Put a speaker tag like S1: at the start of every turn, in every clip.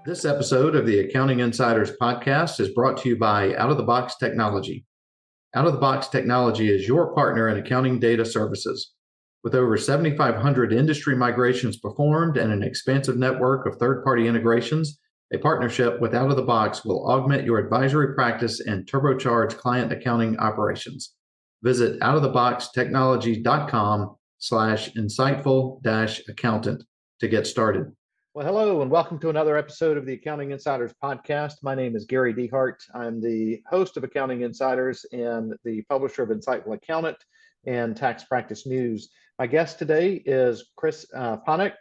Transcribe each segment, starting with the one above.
S1: This episode of the Accounting Insiders podcast is brought to you by Out-of-the-Box Technology. Out-of-the-Box Technology is your partner in accounting data services. With over 7,500 industry migrations performed and an expansive network of third-party integrations, a partnership with Out-of-the-Box will augment your advisory practice and turbocharge client accounting operations. Visit outoftheboxtechnology.com/insightful-accountant to get started. Well, hello, and welcome to another episode of the Accounting Insiders podcast. My name is Gary Dehart. I'm the host of Accounting Insiders and the publisher of Insightful Accountant and Tax Practice News. My guest today is Chris Panek.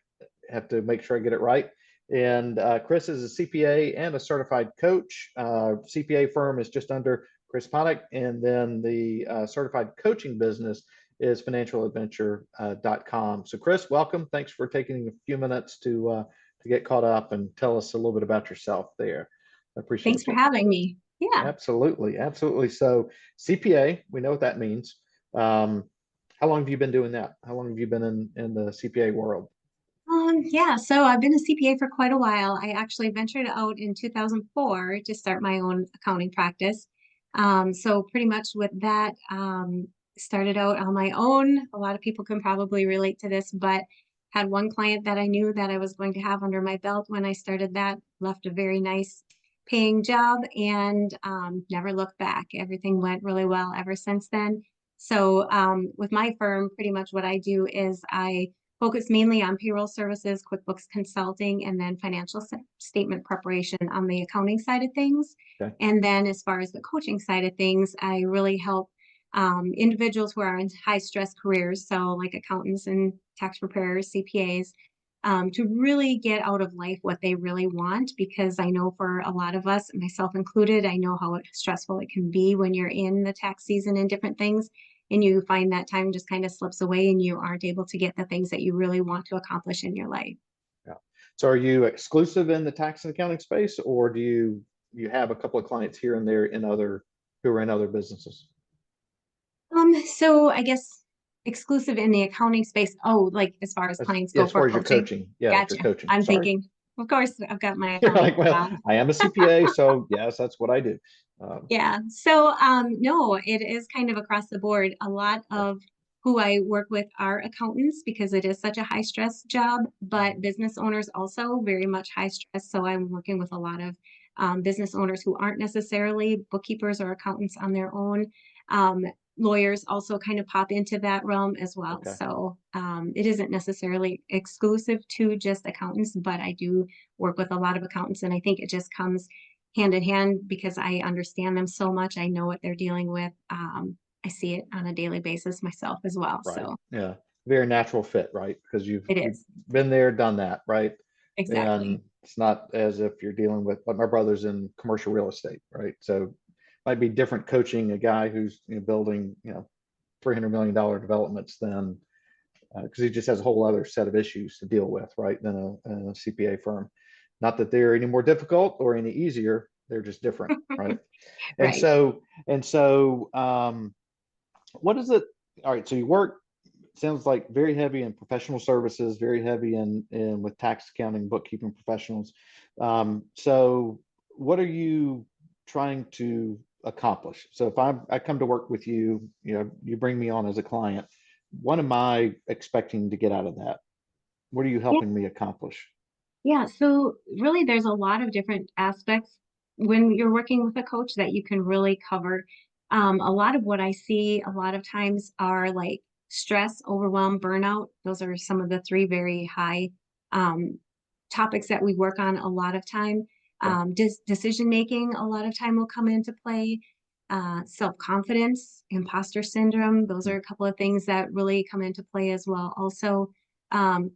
S1: Have to make sure I get it right. And Chris is a CPA and a certified coach. CPA firm is just under Chris Panek, and then the certified coaching business is financialadventure.com. So Chris, welcome. Thanks for taking a few minutes to get caught up and tell us a little bit about yourself there. I appreciate it.
S2: Thanks for having me. Yeah.
S1: Absolutely. So CPA, we know what that means. How long have you been doing that? How long have you been in the CPA world?
S2: So I've been a CPA for quite a while. I actually ventured out in 2004 to start my own accounting practice. So pretty much with that, started out on my own. A lot of people can probably relate to this, but had one client that I knew that I was going to have under my belt when I started that, left a very nice paying job, and never looked back. Everything went really well ever since then. So with my firm, pretty much what I do is I focus mainly on payroll services, QuickBooks consulting, and then financial statement preparation on the accounting side of things.
S1: Okay.
S2: And then as far as the coaching side of things, I really help individuals who are in high stress careers, so like accountants and tax preparers, CPAs, to really get out of life what they really want, because I know for a lot of us, myself included, I know how stressful it can be when you're in the tax season and different things, and you find that time just kind of slips away and you aren't able to get the things that you really want to accomplish in your life.
S1: Yeah. So are you exclusive in the tax and accounting space, or do you have a couple of clients here and there who are in other businesses?
S2: So I guess exclusive in the accounting space. Oh, like as far as clients go
S1: as far
S2: for
S1: as your
S2: coaching.
S1: Yeah,
S2: Gotcha.
S1: your coaching.
S2: I'm
S1: Sorry.
S2: thinking, of course, I've got my
S1: You're
S2: accounting.
S1: like, well, I am a CPA, so yes, that's what I do.
S2: Yeah. So no, it is kind of across the board. A lot of who I work with are accountants because it is such a high stress job, but business owners also very much high stress. So I'm working with a lot of business owners who aren't necessarily bookkeepers or accountants on their own. Lawyers also kind of pop into that realm as well.
S1: Okay.
S2: So it isn't necessarily exclusive to just accountants, but I do work with a lot of accountants, and I think it just comes hand in hand because I understand them so much. I know what they're dealing with. I see it on a daily basis myself as well.
S1: Right.
S2: So
S1: yeah, very natural fit, right? Because you've been there, done that, right?
S2: Exactly.
S1: And it's not as if you're dealing with, but my brother's in commercial real estate, right? So might be different coaching a guy who's building $300 million developments than because he just has a whole other set of issues to deal with, right? Than a CPA firm. Not that they're any more difficult or any easier, they're just different, right?
S2: Right.
S1: And so what is it? All right, so you work, sounds like very heavy in professional services, very heavy in with tax accounting, bookkeeping professionals. So what are you trying to accomplish? So if I come to work with you, you bring me on as a client, what am I expecting to get out of that? What are you helping me accomplish?
S2: Yeah, so really there's a lot of different aspects when you're working with a coach that you can really cover. A lot of what I see a lot of times are like stress, overwhelm, burnout. Those are some of the three very high topics that we work on a lot of time. Decision making a lot of time will come into play. Self-confidence, imposter syndrome. Those are a couple of things that really come into play as well. Also,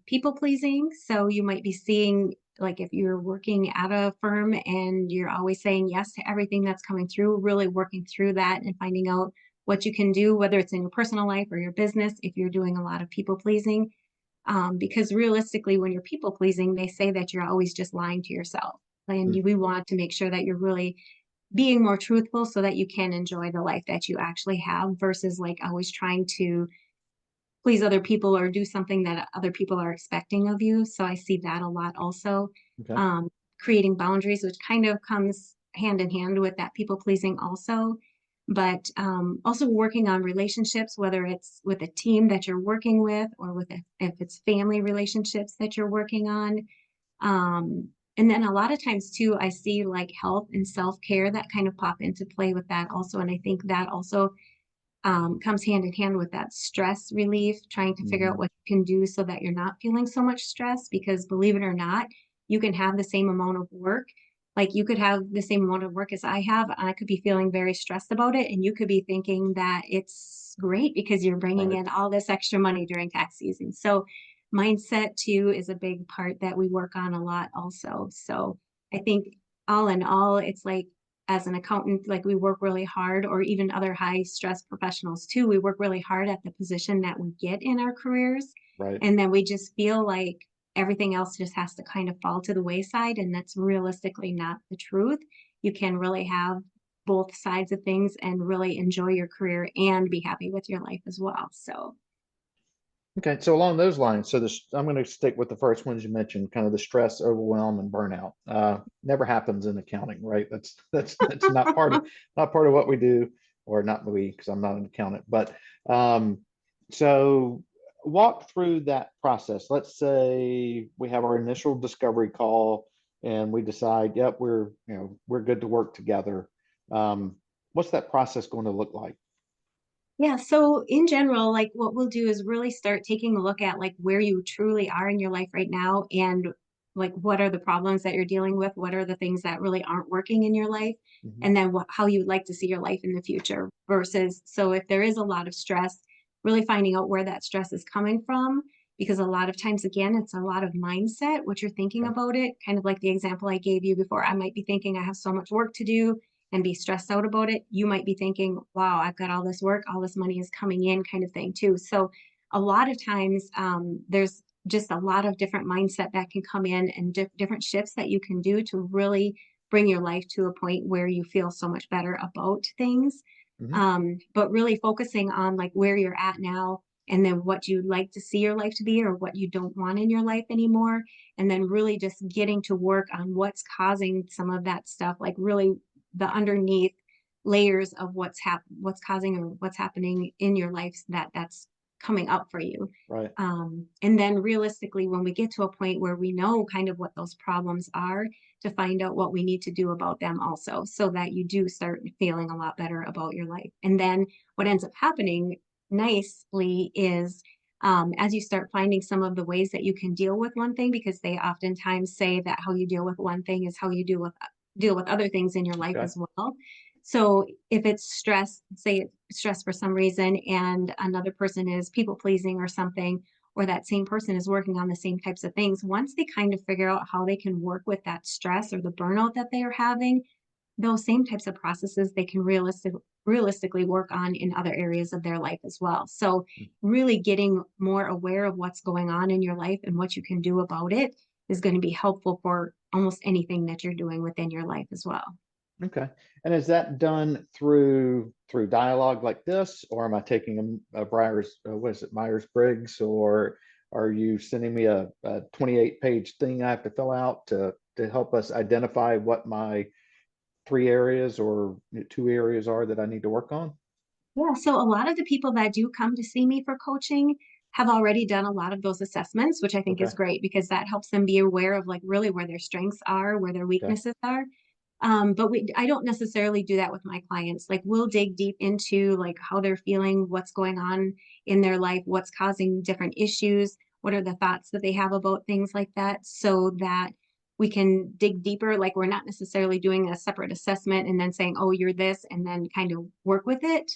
S2: people pleasing. So you might be seeing, like if you're working at a firm and you're always saying yes to everything that's coming through, really working through that and finding out what you can do, whether it's in your personal life or your business, if you're doing a lot of people pleasing. Because realistically, when you're people pleasing, they say that you're always just lying to yourself. And we want to make sure that you're really being more truthful so that you can enjoy the life that you actually have versus like always trying to please other people or do something that other people are expecting of you. So I see that a lot also.
S1: Okay.
S2: Um, Creating boundaries, which kind of comes hand in hand with that people pleasing also. But also working on relationships, whether it's with a team that you're working with or if it's family relationships that you're working on. And then a lot of times too, I see like health and self-care that kind of pop into play with that also. And I think that also comes hand in hand with that stress relief, trying to figure out
S1: Mhm.
S2: what you can do so that you're not feeling so much stress. Because believe it or not, you can have the same amount of work. Like you could have the same amount of work as I have, and I could be feeling very stressed about it. And you could be thinking that it's great because you're bringing
S1: Right.
S2: in all this extra money during tax season. So, mindset too is a big part that we work on a lot also. So, I think all in all, it's like as an accountant, like we work really hard, or even other high stress professionals too, we work really hard at the position that we get in our careers.
S1: Right.
S2: And then we just feel like everything else just has to kind of fall to the wayside. And that's realistically not the truth. You can really have both sides of things and really enjoy your career and be happy with your life as well. So,
S1: Okay, so along those lines, so this I'm going to stick with the first ones you mentioned, kind of the stress, overwhelm, and burnout. Never happens in accounting, right? That's not part of what we do, or not we, because I'm not an accountant. But um, so walk through that process. Let's say we have our initial discovery call, and we decide, yep, we're good to work together. Um, what's that process going to look like?
S2: yeah, so in general, like what we'll do is really start taking a look at like where you truly are in your life right now and like what are the problems that you're dealing with, what are the things that really aren't working in your life,
S1: Mhm.
S2: and then how you'd like to see your life in the future versus so if there is a lot of stress, really finding out where that stress is coming from because a lot of times again, it's a lot of mindset, what you're thinking
S1: Okay.
S2: about it, kind of like the example I gave you before. I might be thinking I have so much work to do and be stressed out about it, you might be thinking, wow, I've got all this work, all this money is coming in, kind of thing, too. So, a lot of times, there's just a lot of different mindset that can come in and different shifts that you can do to really bring your life to a point where you feel so much better about things.
S1: Mhm.
S2: But really focusing on like where you're at now and then what you'd like to see your life to be or what you don't want in your life anymore. And then really just getting to work on what's causing some of that stuff, like really the underneath layers of what's causing or what's happening in your life that's coming up for you.
S1: Right.
S2: And then realistically, when we get to a point where we know kind of what those problems are, to find out what we need to do about them also, so that you do start feeling a lot better about your life. And then what ends up happening nicely is as you start finding some of the ways that you can deal with one thing, because they oftentimes say that how you deal with one thing is how you deal with other things in your life
S1: Okay.
S2: as well. So if it's stress, say it's stress for some reason, and another person is people pleasing or something, or that same person is working on the same types of things, once they kind of figure out how they can work with that stress or the burnout that they are having, those same types of processes they can realistically work on in other areas of their life as well. So really getting more aware of what's going on in your life and what you can do about it is going to be helpful for almost anything that you're doing within your life as well.
S1: Okay. And is that done through dialogue like this, or am I taking a Breyer's, what is it, Myers-Briggs, or are you sending me a 28-page thing I have to fill out to help us identify what my three areas or two areas are that I need to work on?
S2: Yeah, so a lot of the people that do come to see me for coaching have already done a lot of those assessments, which I think
S1: Okay.
S2: is great because that helps them be aware of like really where their strengths are, where their
S1: Okay.
S2: weaknesses are. But I don't necessarily do that with my clients. Like we'll dig deep into like how they're feeling, what's going on in their life, what's causing different issues, what are the thoughts that they have about things like that, so that we can dig deeper. Like we're not necessarily doing a separate assessment and then saying, oh, you're this, and then kind of work with it.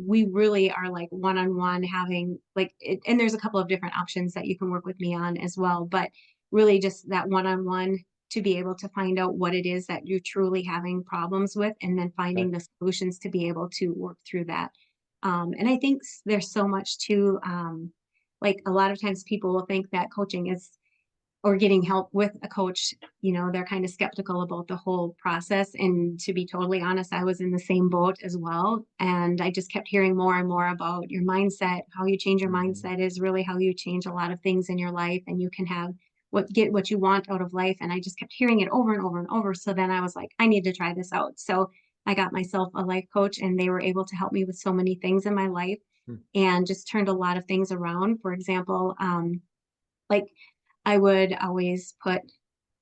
S2: We really are like one-on-one having like it, and there's a couple of different options that you can work with me on as well, but really just that one-on-one to be able to find out what it is that you're truly having problems with and then
S1: Okay.
S2: finding the solutions to be able to work through that. And I think there's so much to like a lot of times people will think that coaching is or getting help with a coach, they're kind of skeptical about the whole process. And to be totally honest, I was in the same boat as well. And I just kept hearing more and more about your mindset. How you change your
S1: Mhm.
S2: mindset is really how you change a lot of things in your life, and you can have get what you want out of life. And I just kept hearing it over and over and over. So then I was like, I need to try this out. So I got myself a life coach, and they were able to help me with so many things in my life
S1: Mm.
S2: and just turned a lot of things around. For example, like I would always put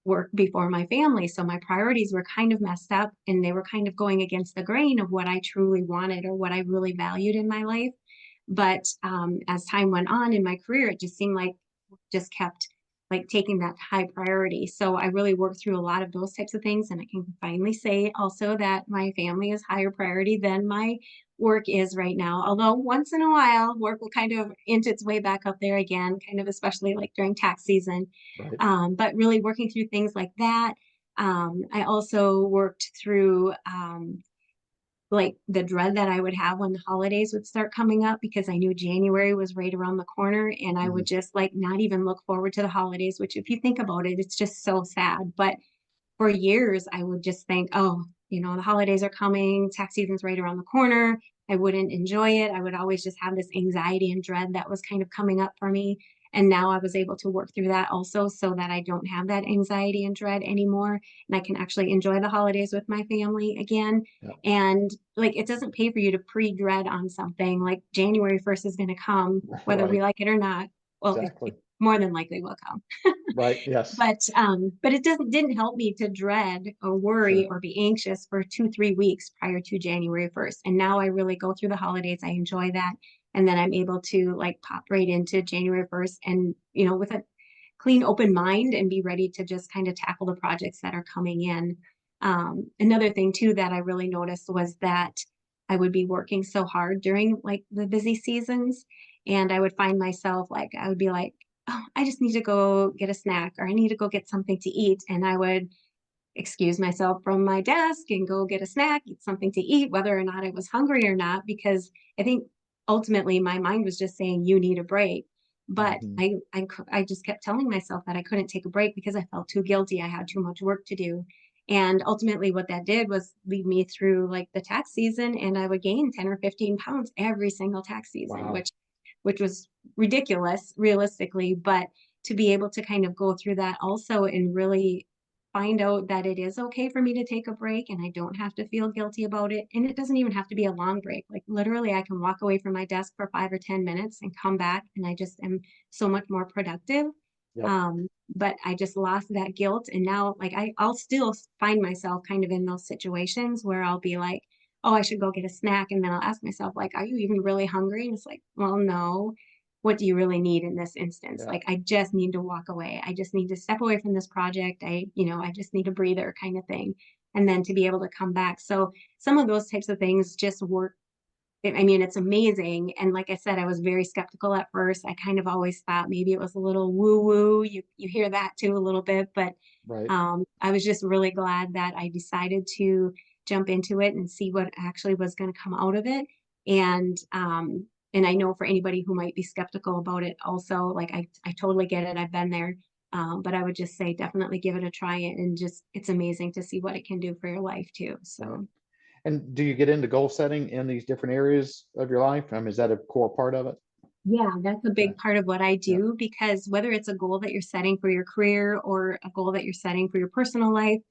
S2: work before my family. So my priorities were kind of messed up, and they were kind of going against the grain of what I truly wanted or what I really valued in my life. But as time went on in my career, it just seemed like just kept like taking that high priority. So I really worked through a lot of those types of things. And I can finally say also that my family is higher priority than my work is right now. Although once in a while, work will kind of inch its way back up there again, kind of especially like during tax season.
S1: Right.
S2: But really working through things like that. I also worked through like the dread that I would have when the holidays would start coming up, because I knew January was right around the corner, and I would
S1: Mhm.
S2: just like not even look forward to the holidays, which if you think about it, it's just so sad. But for years, I would just think, oh, the holidays are coming, tax season's right around the corner. I wouldn't enjoy it. I would always just have this anxiety and dread that was kind of coming up for me. And now I was able to work through that also, so that I don't have that anxiety and dread anymore. And I can actually enjoy the holidays with my family again.
S1: Yeah.
S2: And like, it doesn't pay for you to pre-dread on something. Like January 1st is going to come, whether we
S1: Right.
S2: like it or not. Well,
S1: Exactly.
S2: it more than likely will come.
S1: Right. Yes.
S2: But it didn't help me to dread or worry
S1: Sure.
S2: or be anxious for 2, 3 weeks prior to January 1st. And now I really go through the holidays. I enjoy that. And then I'm able to like pop right into January 1st and, with a clean, open mind, and be ready to just kind of tackle the projects that are coming in. Another thing too that I really noticed was that I would be working so hard during like the busy seasons, and I would find myself like, I would be like, oh, I just need to go get a snack, or I need to go get something to eat. And I would excuse myself from my desk and go get a snack, eat something to eat, whether or not I was hungry or not, because I think ultimately my mind was just saying, you need a break. But
S1: Mhm.
S2: I just kept telling myself that I couldn't take a break because I felt too guilty. I had too much work to do. And ultimately, what that did was lead me through like the tax season, and I would gain 10 or 15 pounds every single tax season,
S1: Wow.
S2: which was ridiculous realistically. But to be able to kind of go through that also and really find out that it is okay for me to take a break, and I don't have to feel guilty about it. And it doesn't even have to be a long break. Like literally, I can walk away from my desk for 5 or 10 minutes and come back, and I just am so much more productive.
S1: Yep.
S2: But I just lost that guilt. And now, like, I'll still find myself kind of in those situations where I'll be like, oh, I should go get a snack. And then I'll ask myself, like, are you even really hungry? And it's like, well, no. What do you really need in this instance?
S1: Yeah.
S2: Like, I just need to walk away. I just need to step away from this project. I just need a breather kind of thing. And then to be able to come back. So some of those types of things just work. I mean, it's amazing. And like I said, I was very skeptical at first. I kind of always thought maybe it was a little woo woo. You hear that too a little bit, but
S1: Right.
S2: I was just really glad that I decided to jump into it and see what actually was going to come out of it. And I know for anybody who might be skeptical about it, also, like I totally get it. I've been there. But I would just say definitely give it a try, and just it's amazing to see what it can do for your life too.
S1: Right.
S2: So.
S1: And do you get into goal setting in these different areas of your life? I mean, is that a core part of it?
S2: Yeah, that's a
S1: Okay.
S2: big part of what I
S1: Yeah.
S2: do, because whether it's a goal that you're setting for your career or a goal that you're setting for your personal life,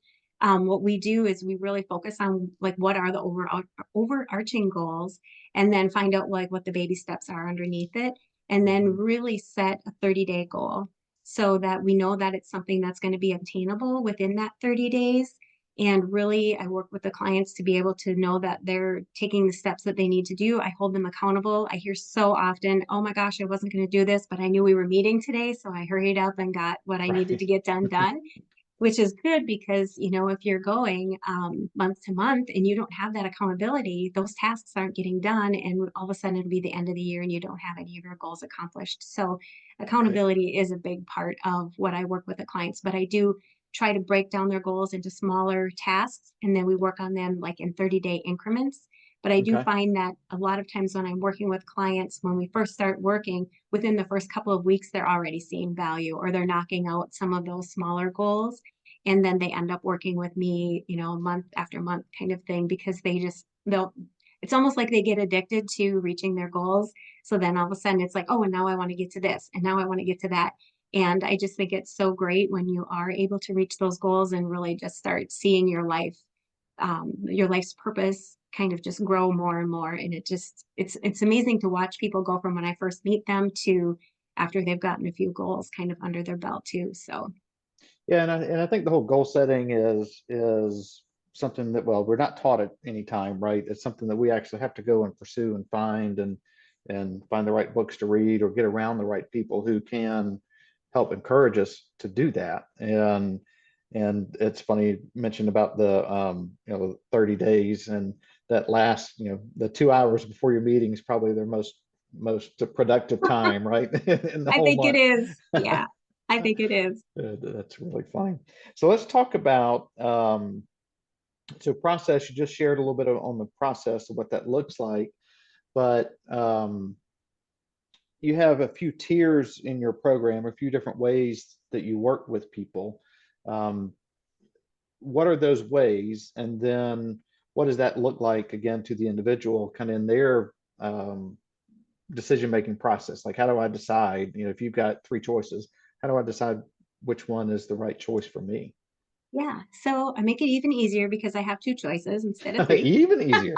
S2: what we do is we really focus on like what are the overarching goals, and then find out like what the baby steps are underneath it, and then
S1: Mhm.
S2: really set a 30-day goal so that we know that it's something that's going to be obtainable within that 30 days. And really, I work with the clients to be able to know that they're taking the steps that they need to do. I hold them accountable. I hear so often, oh my gosh, I wasn't going to do this, but I knew we were meeting today. So I hurried up and got what I needed to
S1: Right.
S2: get done, which is good because, if you're going month to month and you don't have that accountability, those tasks aren't getting done. And all of a sudden it'll be the end of the year and you don't have any of your goals accomplished. So
S1: Right.
S2: accountability is a big part of what I work with the clients, but I do try to break down their goals into smaller tasks. And then we work on them like in 30-day increments. But I do
S1: Okay.
S2: find that a lot of times when I'm working with clients, when we first start working, within the first couple of weeks, they're already seeing value or they're knocking out some of those smaller goals. And then they end up working with me, month after month kind of thing, because it's almost like they get addicted to reaching their goals. So then all of a sudden it's like, oh, and now I want to get to this, and now I want to get to that. And I just think it's so great when you are able to reach those goals and really just start seeing your life's purpose kind of just grow more and more. And it's amazing to watch people go from when I first meet them to after they've gotten a few goals kind of under their belt too. So
S1: Yeah, and I think the whole goal setting is something that, well, we're not taught at any time, right? It's something that we actually have to go and pursue and find the right books to read or get around the right people who can help encourage us to do that. And it's funny you mentioned about the 30 days, and that last, the 2 hours before your meeting is probably their most productive time, right? In the
S2: I
S1: whole
S2: think it
S1: month.
S2: is. Yeah, I think it is.
S1: That's really fun. So let's talk about so process. You just shared a little bit on the process of what that looks like, but you have a few tiers in your program, a few different ways that you work with people. Um, what are those ways, and then what does that look like again to the individual, kind of in their decision making process? Like, how do I decide? If you've got three choices, how do I decide which one is the right choice for me?
S2: Yeah. So I make it even easier because I have two choices instead of three.
S1: Even easier.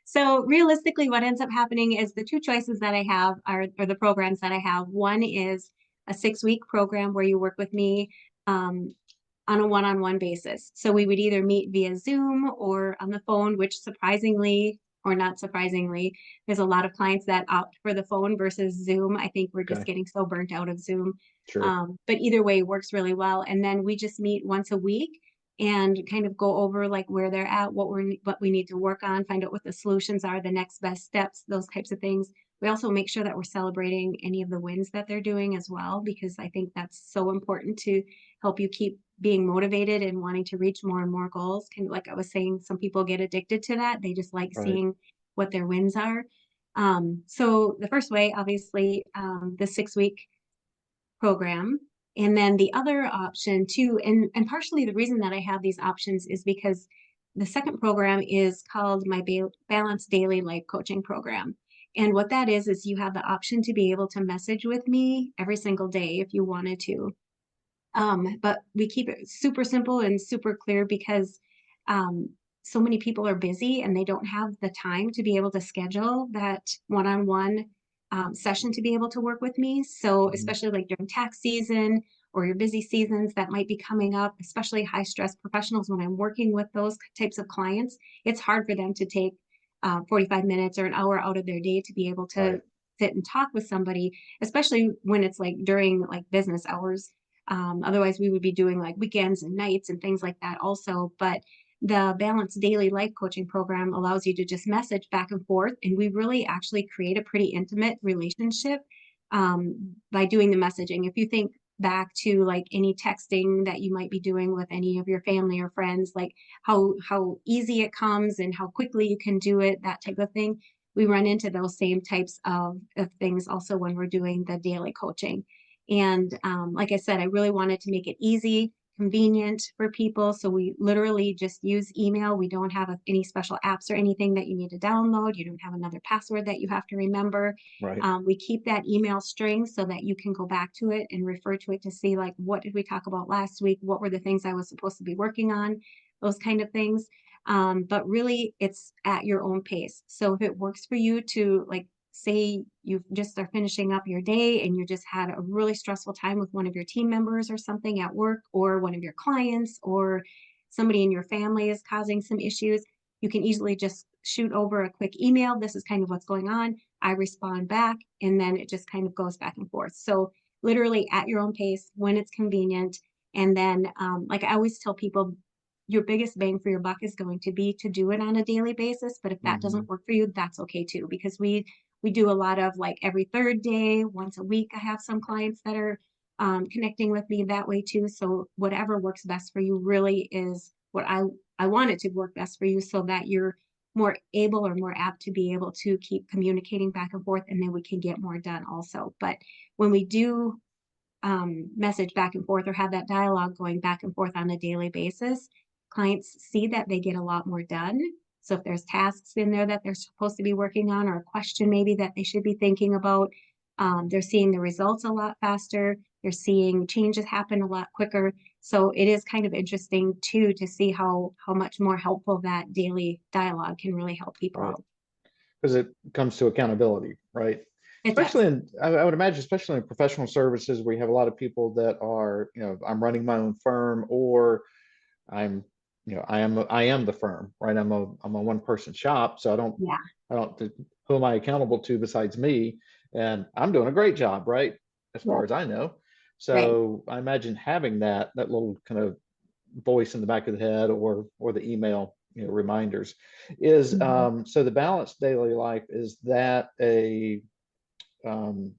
S2: So realistically, what ends up happening is the two choices that I have are the programs that I have. One is a 6-week program where you work with me um, on a one-on-one basis. So we would either meet via Zoom or on the phone, which surprisingly or not surprisingly, there's a lot of clients that opt for the phone versus Zoom. I think we're just
S1: Okay,
S2: getting so burnt out of Zoom.
S1: sure.
S2: But either way works really well. And then we just meet once a week and kind of go over like where they're at, what we need to work on, find out what the solutions are, the next best steps, those types of things. We also make sure that we're celebrating any of the wins that they're doing as well, because I think that's so important to help you keep being motivated and wanting to reach more and more goals. Kind of like I was saying, some people get addicted to that. They just like
S1: Right.
S2: seeing what their wins are. So the first way, obviously, the 6-week program. And then the other option too, and partially the reason that I have these options is because the second program is called my Balanced Daily Life Coaching Program. And what that is you have the option to be able to message with me every single day if you wanted to. But we keep it super simple and super clear because um, so many people are busy and they don't have the time to be able to schedule that one-on-one session to be able to work with me. So
S1: Mhm.
S2: especially like during tax season or your busy seasons that might be coming up, especially high stress professionals, when I'm working with those types of clients, it's hard for them to take 45 minutes or an hour out of their day to be able to
S1: Right.
S2: sit and talk with somebody, especially when it's like during like business hours. Otherwise, we would be doing like weekends and nights and things like that also. But the Balanced Daily Life Coaching Program allows you to just message back and forth. And we really actually create a pretty intimate relationship by doing the messaging. If you think back to like any texting that you might be doing with any of your family or friends, like how easy it comes and how quickly you can do it, that type of thing. We run into those same types of things also when we're doing the daily coaching. And like I said, I really wanted to make it easy, convenient for people. So we literally just use email. We don't have any special apps or anything that you need to download. You don't have another password that you have to remember.
S1: Right.
S2: We keep that email string so that you can go back to it and refer to it to see, like, what did we talk about last week? What were the things I was supposed to be working on? Those kind of things. But really, it's at your own pace. So if it works for you to like say you just are finishing up your day and you just had a really stressful time with one of your team members or something at work, or one of your clients, or somebody in your family is causing some issues, you can easily just shoot over a quick email. This is kind of what's going on. I respond back, and then it just kind of goes back and forth. So, literally at your own pace when it's convenient. And then, like I always tell people, your biggest bang for your buck is going to be to do it on a daily basis. But if that
S1: Hmm.
S2: doesn't work for you, that's okay too, because we do a lot of like every third day, once a week. I have some clients that are connecting with me that way too. So whatever works best for you really is what I want it to work best for you, so that more able or more apt to be able to keep communicating back and forth, and then we can get more done also. But when we do message back and forth or have that dialogue going back and forth on a daily basis, clients see that they get a lot more done. So if there's tasks in there that they're supposed to be working on, or a question maybe that they should be thinking about, they're seeing the results a lot faster. They're seeing changes happen a lot quicker. So it is kind of interesting too to see how much more helpful that daily dialogue can really help people
S1: Right.
S2: out.
S1: Because it comes to accountability, right?
S2: It
S1: Especially
S2: does.
S1: in, I would imagine, especially in professional services where you have a lot of people that are, I'm running my own firm, or I'm, I am the firm, right? I'm a one person shop. So
S2: Yeah.
S1: I don't, who am I accountable to besides me? And I'm doing a great job, right? As far
S2: Yep.
S1: as I know.
S2: Right.
S1: So I imagine having that little kind of voice in the back of the head, or the email, reminders, is
S2: Mhm.
S1: so the balanced daily life, is that a um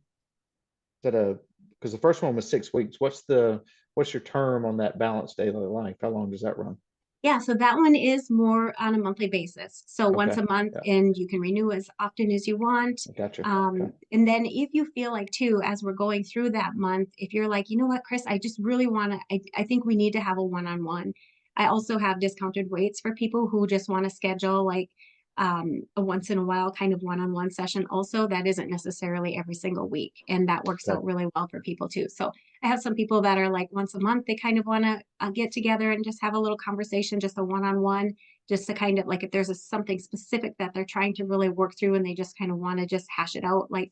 S1: that a because the first one was 6 weeks. What's your term on that balanced daily life? How long does that run?
S2: Yeah, so that one is more on a monthly basis. So once
S1: Okay.
S2: a month,
S1: Yeah,
S2: and you can renew as often as you want.
S1: I gotcha. Okay.
S2: And then if you feel like too, as we're going through that month, if you're like, you know what, Chris, I just really want to, I think we need to have a one-on-one. I also have discounted rates for people who just want to schedule like a once in a while kind of one-on-one session. Also, that isn't necessarily every single week. And that works
S1: Okay.
S2: out really well for people too. So I have some people that are like once a month, they kind of want to get together and just have a little conversation, just a one-on-one, just to kind of like if there's something specific that they're trying to really work through and they just kind of want to just hash it out like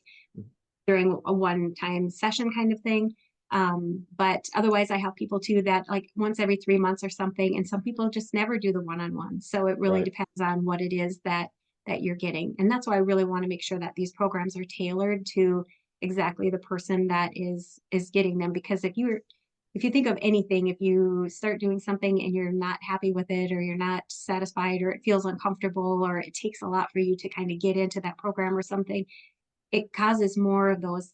S2: during a one-time session kind of thing. But otherwise, I have people too that like once every 3 months or something, and some people just never do the one-on-one. So it really
S1: Right.
S2: depends on what it is that you're getting, and that's why I really want to make sure that these programs are tailored to exactly the person that is getting them. Because if you think of anything, if you start doing something and you're not happy with it, or you're not satisfied, or it feels uncomfortable, or it takes a lot for you to kind of get into that program or something, it causes more of those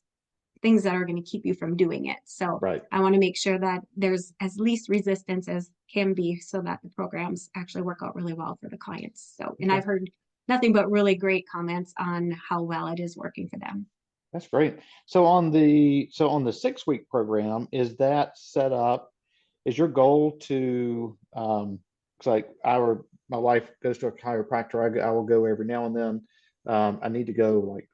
S2: things that are going to keep you from doing it. So
S1: Right.
S2: I want to make sure that there's as least resistance as can be so that the programs actually work out really well for the clients. So, and
S1: Okay.
S2: I've heard nothing but really great comments on how well it is working for them.
S1: That's great. So on the 6 week program, is that set up? Is your goal to it's like my wife goes to a chiropractor. I will go every now and then. I need to go, like,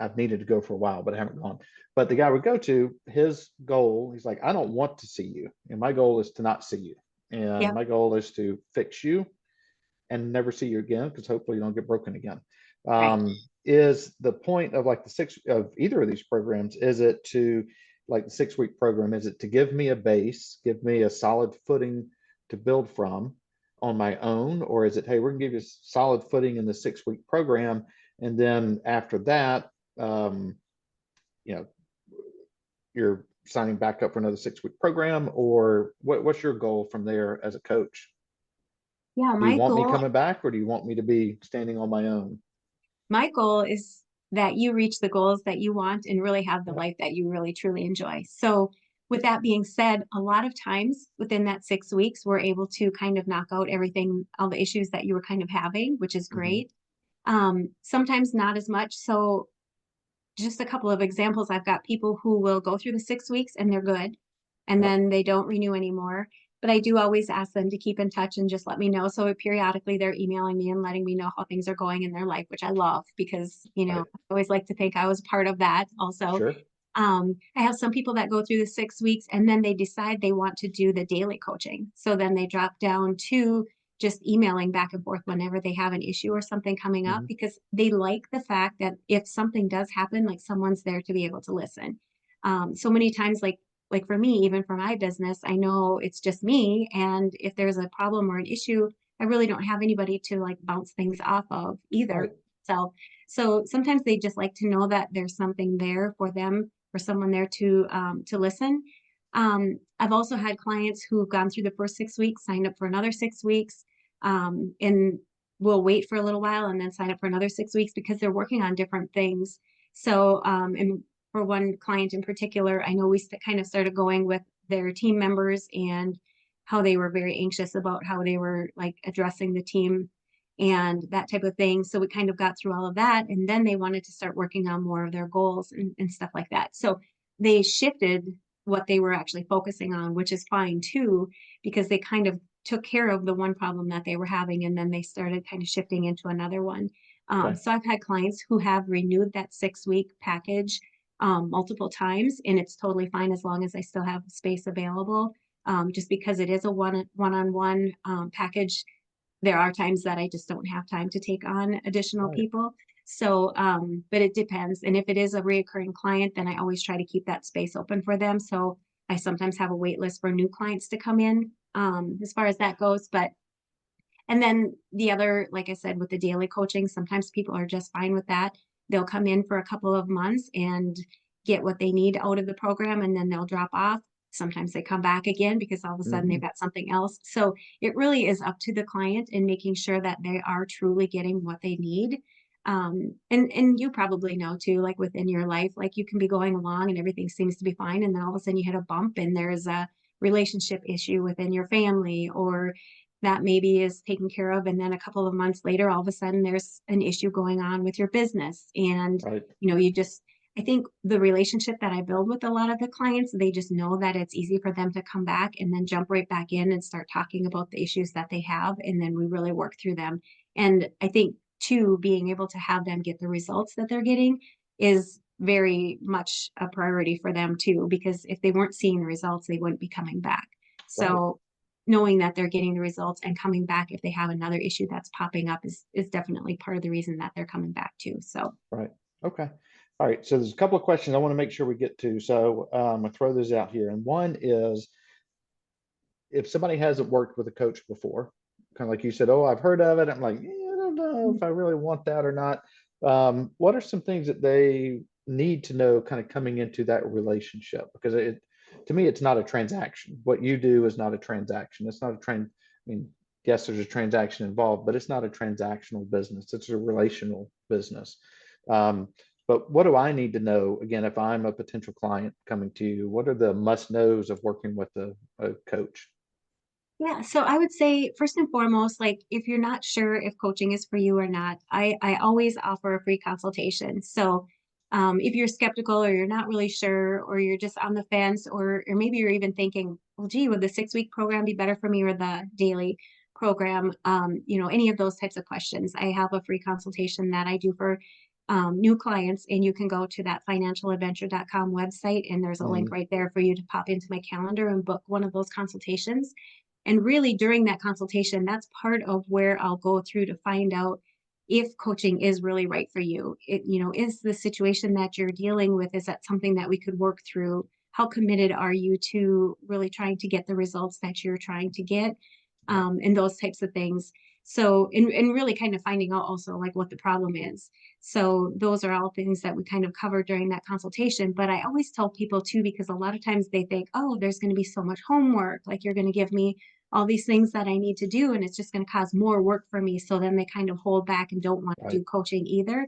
S1: I've needed to go for a while, but I haven't gone. But the guy we go to, his goal, he's like, I don't want to see you, and my goal is to not see you, and
S2: Yep.
S1: my goal is to fix you and never see you again, because hopefully you don't get broken again.
S2: Right.
S1: Is the point of, like, the six of either of these programs, is it to, like, the 6 week program, is it to give me a base, give me a solid footing to build from on my own, or is it, hey, we're gonna give you solid footing in the 6 week program, and then after that, um, you know, you're signing back up for another 6 week program, or what's your goal from there as a coach?
S2: Yeah,
S1: Do you want me coming back, or do you want me to be standing on my own?
S2: my goal is that you reach the goals that you want and really have the
S1: Yeah.
S2: life that you really truly enjoy. So, with that being said, a lot of times within that 6 weeks, we're able to kind of knock out everything, all the issues that you were kind of having, which is
S1: Hmm.
S2: great. Sometimes not as much. So, just a couple of examples. I've got people who will go through the 6 weeks and they're good, and
S1: Yep.
S2: then they don't renew anymore. But I do always ask them to keep in touch and just let me know. So periodically they're emailing me and letting me know how things are going in their life, which I love because,
S1: Right.
S2: I always like to think I was part of that also.
S1: Sure.
S2: I have some people that go through the 6 weeks and then they decide they want to do the daily coaching. So then they drop down to just emailing back and forth whenever they have an issue or something coming up,
S1: Hmm.
S2: because they like the fact that if something does happen, like someone's there to be able to listen. So many times, like for me, even for my business, I know it's just me. And if there's a problem or an issue, I really don't have anybody to like bounce things off of either.
S1: Right.
S2: So sometimes they just like to know that there's something there for them, for someone there to listen. I've also had clients who've gone through the first 6 weeks, signed up for another 6 weeks, and will wait for a little while and then sign up for another 6 weeks because they're working on different things. So, and for one client in particular, I know we kind of started going with their team members and how they were very anxious about how they were like addressing the team and that type of thing. So we kind of got through all of that. And then they wanted to start working on more of their goals and stuff like that. So they shifted what they were actually focusing on, which is fine too, because they kind of took care of the one problem that they were having, and then they started kind of shifting into another one.
S1: Okay.
S2: So I've had clients who have renewed that 6-week package multiple times, and it's totally fine as long as I still have space available. Just because it is a one-on-one package, there are times that I just don't have time to take on additional
S1: Right.
S2: people. So, but it depends. And if it is a reoccurring client, then I always try to keep that space open for them. So I sometimes have a wait list for new clients to come in, as far as that goes. But and then the other, like I said, with the daily coaching, sometimes people are just fine with that. They'll come in for a couple of months and get what they need out of the program, and then they'll drop off. Sometimes they come back again because all of a sudden they've
S1: Mhm.
S2: got something else. So it really is up to the client and making sure that they are truly getting what they need. And you probably know too, like within your life, like you can be going along and everything seems to be fine, and then all of a sudden you hit a bump and there's a relationship issue within your family, or that maybe is taken care of, and then a couple of months later all of a sudden there's an issue going on with your business. And
S1: Right.
S2: you just, I think the relationship that I build with a lot of the clients, they just know that it's easy for them to come back and then jump right back in and start talking about the issues that they have, and then we really work through them. And I think too, being able to have them get the results that they're getting is very much a priority for them too, because if they weren't seeing the results they wouldn't be coming back.
S1: Right.
S2: So knowing that they're getting the results and coming back if they have another issue that's popping up is definitely part of the reason that they're coming back too. So
S1: Right. Okay. All right. So there's a couple of questions I want to make sure we get to. So I'll throw those out here. And one is, if somebody hasn't worked with a coach before, kind of like you said, oh, I've heard of it. I'm like, yeah, I don't know if I really want that or not. What are some things that they need to know kind of coming into that relationship? Because to me, it's not a transaction. What you do is not a transaction. It's not a I mean, yes, there's a transaction involved, but it's not a transactional business. It's a relational business. Um, but what do I need to know, again, if I'm a potential client coming to you? What are the must knows of working with a coach?
S2: yeah, so I would say first and foremost, like if you're not sure if coaching is for you or not, I always offer a free consultation. So if you're skeptical or you're not really sure, or you're just on the fence, or maybe you're even thinking, well, gee, would the 6-week program be better for me or the daily program? Any of those types of questions. I have a free consultation that I do for new clients, and you can go to that financialadventure.com website, and there's a link
S1: Mhm.
S2: right there for you to pop into my calendar and book one of those consultations. And really, during that consultation, that's part of where I'll go through to find out if coaching is really right for you. Is the situation that you're dealing with, is that something that we could work through? How committed are you to really trying to get the results that you're trying to get?
S1: Right.
S2: And those types of things. So, and really kind of finding out also like what the problem is. So those are all things that we kind of cover during that consultation. But I always tell people too, because a lot of times they think, oh, there's going to be so much homework, like you're going to give me all these things that I need to do, and it's just going to cause more work for me. So then they kind of hold back and don't want to
S1: Right.
S2: do coaching either.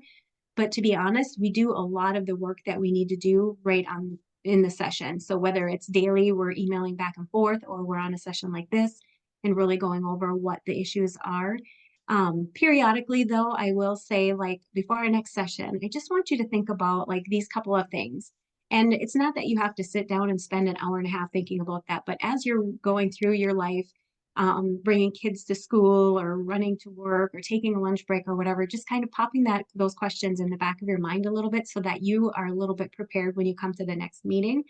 S2: But to be honest, we do a lot of the work that we need to do right on in the session. So whether it's daily, we're emailing back and forth, or we're on a session like this and really going over what the issues are. Periodically, though, I will say, like before our next session, I just want you to think about like these couple of things. And it's not that you have to sit down and spend an hour and a half thinking about that, but as you're going through your life, bringing kids to school or running to work or taking a lunch break or whatever, just kind of popping those questions in the back of your mind a little bit so that you are a little bit prepared when you come to the next meeting.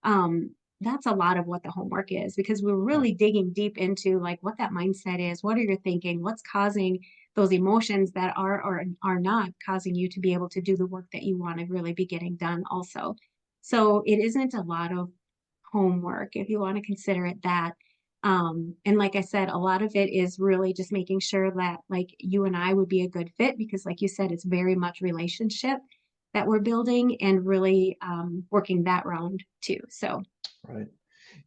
S2: Um, that's a lot of what the homework is, because we're
S1: Yeah.
S2: really digging deep into like what that mindset is, what are you thinking, what's causing those emotions that are or are not causing you to be able to do the work that you want to really be getting done also. So it isn't a lot of homework, if you want to consider it that. And like I said, a lot of it is really just making sure that like you and I would be a good fit, because like you said, it's very much relationship that we're building, and really working that round too. So
S1: Right.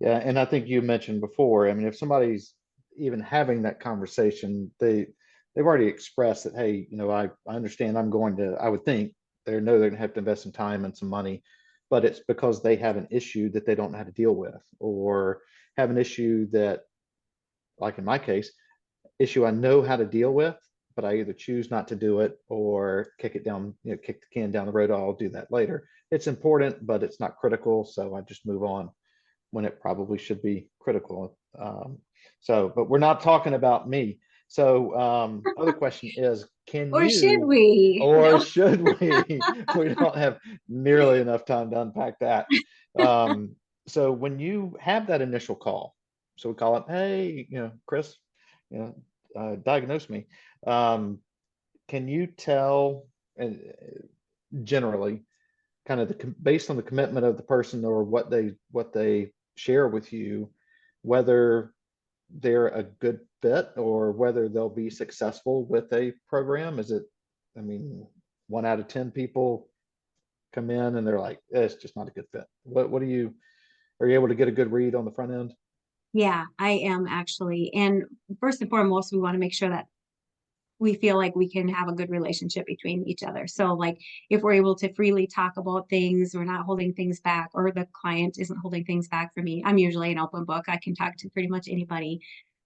S1: Yeah. And I think you mentioned before, I mean, if somebody's even having that conversation, they've already expressed that, hey, I understand I would think they know they're gonna have to invest some time and some money, but it's because they have an issue that they don't know how to deal with, or have an issue that, like in my case, issue I know how to deal with, but I either choose not to do it or kick the can down the road. Oh, I'll do that later. It's important, but it's not critical. So I just move on when it probably should be critical. But we're not talking about me. So other question is, can
S2: Or should
S1: you,
S2: we?
S1: or
S2: No.
S1: should we? We don't have nearly enough time to unpack that. Um, so when you have that initial call, so we call it, hey, Chris, diagnose me. Um, can you tell, generally, kind of based on the commitment of the person or what they share with you, whether they're a good fit or whether they'll be successful with a program? Is it, I mean, 1 out of 10 people come in and they're like, it's just not a good fit. What do you, are you able to get a good read on the front end?
S2: Yeah, I am actually. And first and foremost, we want to make sure that we feel like we can have a good relationship between each other. So like if we're able to freely talk about things, we're not holding things back, or the client isn't holding things back for me. I'm usually an open book. I can talk to pretty much anybody.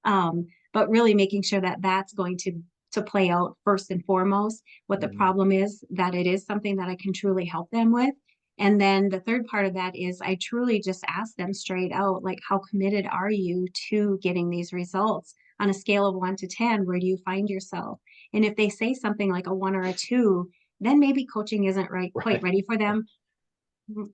S2: But really making sure that that's going to play out first and foremost, what the
S1: Mhm.
S2: problem is, that it is something that I can truly help them with. And then the third part of that is I truly just ask them straight out, like, how committed are you to getting these results? On a scale of 1 to 10, where do you find yourself? And if they say something like a 1 or a 2, then maybe coaching isn't quite
S1: Right.
S2: ready for them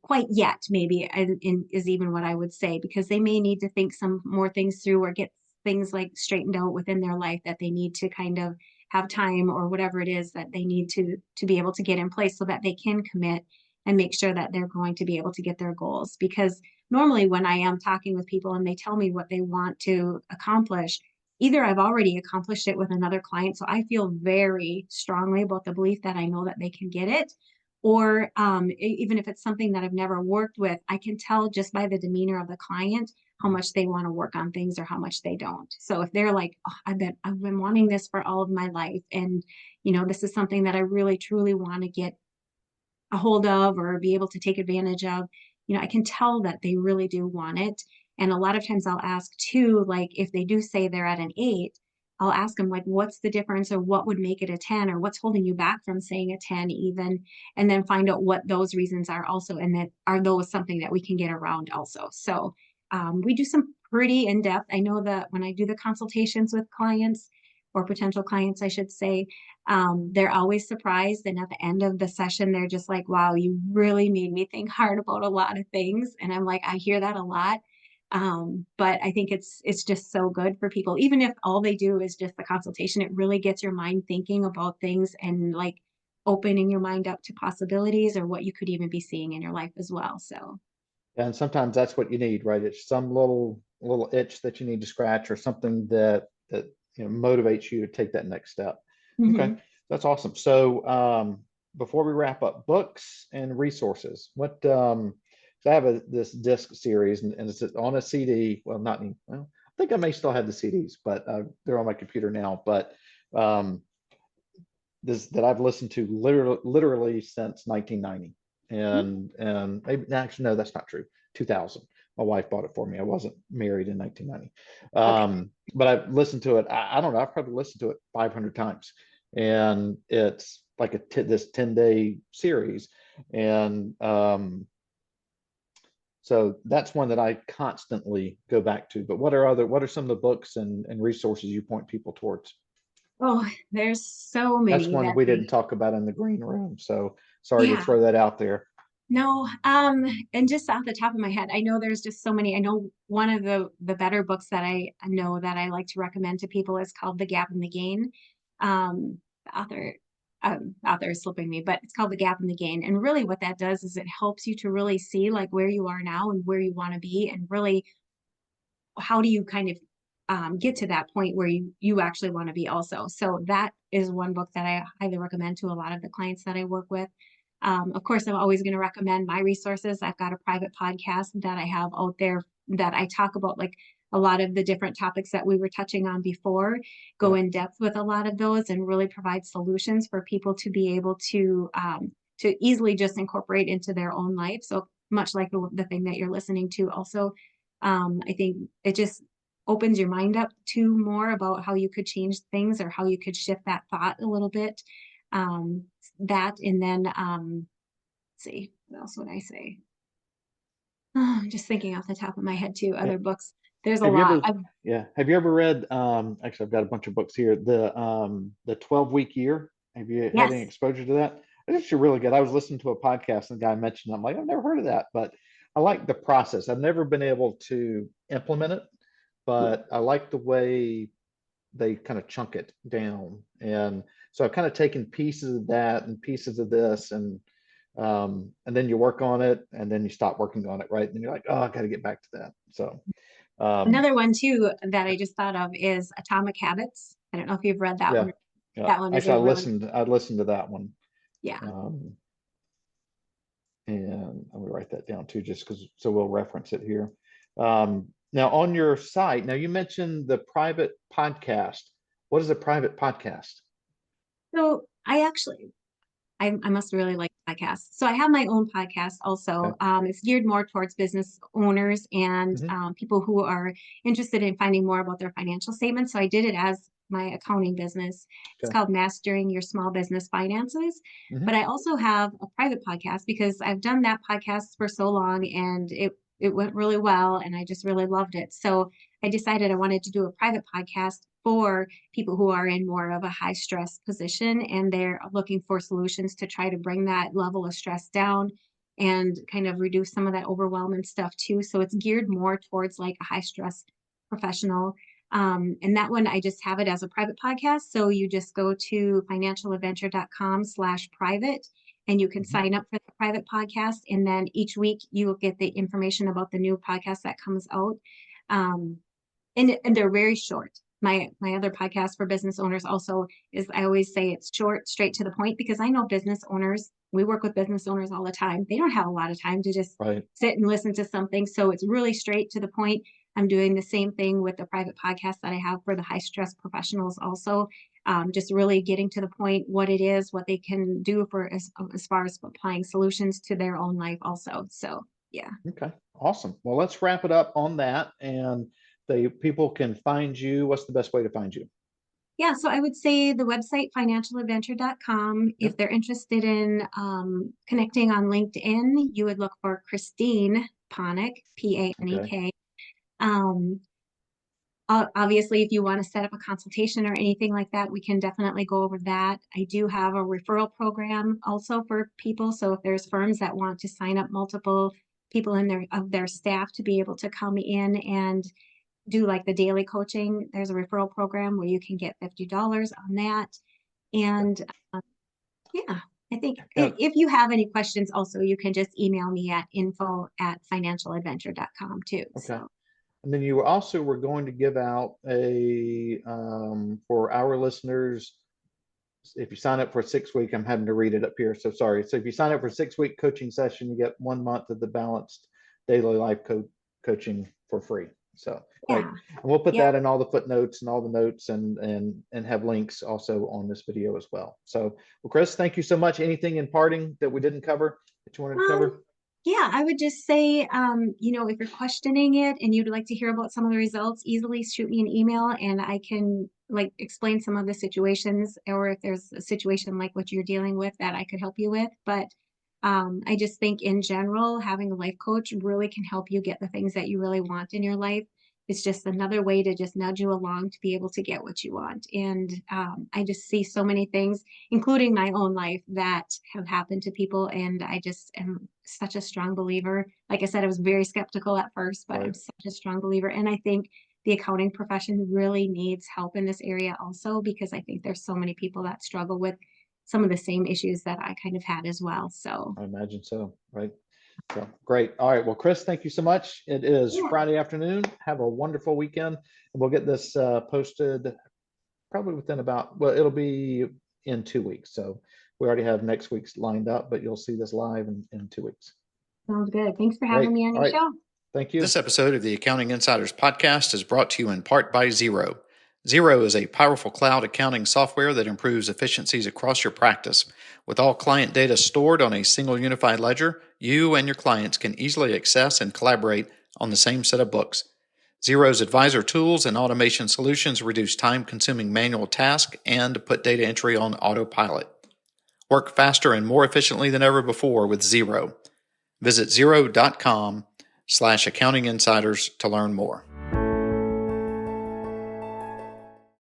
S2: quite yet, maybe, and is even what I would say, because they may need to think some more things through or get things like straightened out within their life that they need to kind of have time or whatever it is that they need to be able to get in place so that they can commit and make sure that they're going to be able to get their goals. Because normally when I am talking with people and they tell me what they want to accomplish, either I've already accomplished it with another client, so I feel very strongly about the belief that I know that they can get it, or even if it's something that I've never worked with, I can tell just by the demeanor of the client how much they want to work on things or how much they don't. So if they're like, oh, I bet I've been wanting this for all of my life, and this is something that I really truly want to get a hold of or be able to take advantage of, I can tell that they really do want it. And a lot of times I'll ask too, like if they do say they're at an 8, I'll ask them like, what's the difference or what would make it a 10 or what's holding you back from saying a 10 even, and then find out what those reasons are also. And that are those something that we can get around also. So we do some pretty in-depth. I know that when I do the consultations with clients or potential clients, I should say, they're always surprised. And at the end of the session, they're just like, wow, you really made me think hard about a lot of things. And I'm like, I hear that a lot. But I think it's just so good for people. Even if all they do is just the consultation, it really gets your mind thinking about things and like opening your mind up to possibilities or what you could even be seeing in your life as well. So,
S1: And sometimes that's what you need, right? It's some little itch that you need to scratch or something that motivates you to take that next step. Okay,
S2: mhm.
S1: that's awesome. So before we wrap up, books and resources. So I have this disc series and it's on a CD. Well, not any, well, I think I may still have the CDs, but they're on my computer now. But um, this that I've listened to literally since 1990. And maybe actually no, that's not true. 2000. My wife bought it for me. I wasn't married in 1990.
S2: Okay.
S1: But I've listened to it. I don't know. I've probably listened to it 500 times, and it's like this 10-day series. And so that's one that I constantly go back to. But what are some of the books and resources you point people towards?
S2: Oh, there's so
S1: That's
S2: many
S1: one
S2: that
S1: we
S2: they,
S1: didn't talk about in the green room. So sorry to
S2: yeah.
S1: throw that out there.
S2: No, and just off the top of my head, I know there's just so many. I know one of the better books that I know that I like to recommend to people is called The Gap and the Gain. The author is slipping me, but it's called The Gap and the Gain. And really what that does is it helps you to really see like where you are now and where you want to be, and really how do you kind of get to that point where you actually want to be also. So that is one book that I highly recommend to a lot of the clients that I work with. Of course, I'm always going to recommend my resources. I've got a private podcast that I have out there that I talk about like a lot of the different topics that we were touching on before, go
S1: Yeah.
S2: in depth with a lot of those and really provide solutions for people to be able to easily just incorporate into their own life. So much like the thing that you're listening to also, I think it just opens your mind up to more about how you could change things or how you could shift that thought a little bit. That and then let's see, what else would I say? I'm just thinking off the top of my head too,
S1: Yeah.
S2: other books. There's a
S1: Have you
S2: lot.
S1: ever, yeah, have you ever read, actually, I've got a bunch of books here, the 12-week year? Have you had any
S2: Yes.
S1: exposure to that? It's actually really good. I was listening to a podcast and the guy mentioned, I'm like, I've never heard of that, but I like the process. I've never been able to implement it,
S2: Yeah.
S1: but I like the way they kind of chunk it down. And so I've kind of taken pieces of that and pieces of this, and then you work on it and then you stop working on it, right? And you're like, oh, I got to get back to that. So um,
S2: Another one too that I just thought of is Atomic Habits. I don't know if you've read that
S1: yeah,
S2: one.
S1: yeah.
S2: That one is
S1: Actually,
S2: a really,
S1: I listened to that one.
S2: yeah.
S1: Um, and I'm gonna write that down too, just because so we'll reference it here. Now on your site, now you mentioned the private podcast. What is a private podcast?
S2: So I must really like podcasts. So I have my own podcast also.
S1: Okay.
S2: It's geared more towards business owners and
S1: Hmm.
S2: people who are interested in finding more about their financial statements. So I did it as my accounting business. It's
S1: Okay.
S2: called Mastering Your Small Business Finances. But
S1: Hmm.
S2: I also have a private podcast because I've done that podcast for so long and it went really well and I just really loved it. So I decided I wanted to do a private podcast for people who are in more of a high stress position and they're looking for solutions to try to bring that level of stress down and kind of reduce some of that overwhelm and stuff too. So it's geared more towards like a high stress professional. And that one, I just have it as a private podcast. So you just go to financialadventure.com/private and you can
S1: Hmm.
S2: sign up for the private podcast. And then each week you will get the information about the new podcast that comes out. Um, and they're very short. My other podcast for business owners also is I always say it's short, straight to the point because I know business owners, we work with business owners all the time. They don't have a lot of time to just
S1: Right.
S2: sit and listen to something. So it's really straight to the point. I'm doing the same thing with the private podcast that I have for the high stress professionals also. Just really getting to the point what it is, what they can do for as far as applying solutions to their own life also. So yeah.
S1: Okay. Awesome. Well, let's wrap it up on that. And the people can find you. What's the best way to find you?
S2: Yeah, so I would say the website financialadventure.com.
S1: Yeah.
S2: If they're interested in connecting on LinkedIn, you would look for Christine Panek,
S1: Okay.
S2: Panek. Um, Obviously, if you want to set up a consultation or anything like that, we can definitely go over that. I do have a referral program also for people. So if there's firms that want to sign up multiple people in their staff to be able to come in and do like the daily coaching, there's a referral program where you can get $50 on that.
S1: Okay.
S2: And yeah, I think
S1: Yeah.
S2: if you have any questions, also you can just email me at info@financialadventure.com too.
S1: Okay.
S2: So
S1: And then you also were going to give out for our listeners, if you sign up for a 6 week, I'm having to read it up here, so sorry. So if you sign up for a 6 week coaching session, you get 1 month of the balanced daily life coaching for free. So great.
S2: yeah,
S1: And we'll put
S2: yeah.
S1: that in all the footnotes and all the notes and have links also on this video as well. So, well, Chris, thank you so much. Anything in parting that we didn't cover that you wanted to
S2: Um,
S1: cover?
S2: yeah, I would just say, if you're questioning it and you'd like to hear about some of the results, easily shoot me an email and I can like explain some of the situations, or if there's a situation like what you're dealing with that I could help you with. But I just think in general, having a life coach really can help you get the things that you really want in your life. It's just another way to just nudge you along to be able to get what you want. And I just see so many things, including my own life, that have happened to people. And I just am such a strong believer. Like I said, I was very skeptical at first, but I'm
S1: Right.
S2: such a strong believer. And I think the accounting profession really needs help in this area also, because I think there's so many people that struggle with some of the same issues that I kind of had as well. So,
S1: I imagine so, right? So great. All right. Well, Chris, thank you so much. It is
S2: yeah.
S1: Friday afternoon. Have a wonderful weekend. And we'll get this posted probably within well, it'll be in 2 weeks. So we already have next week's lined up, but you'll see this live in 2 weeks.
S2: Sounds good. Thanks for
S1: Great.
S2: having me on
S1: All
S2: your
S1: right.
S2: show.
S1: Thank you. This episode of the Accounting Insiders podcast is brought to you in part by Xero. Xero is a powerful cloud accounting software that improves efficiencies across your practice. With all client data stored on a single unified ledger, you and your clients can easily access and collaborate on the same set of books.
S3: Xero's advisor tools and automation solutions reduce time-consuming manual tasks and put data entry on autopilot. Work faster and more efficiently than ever before with Xero. Visit xero.com/accountinginsiders to learn more.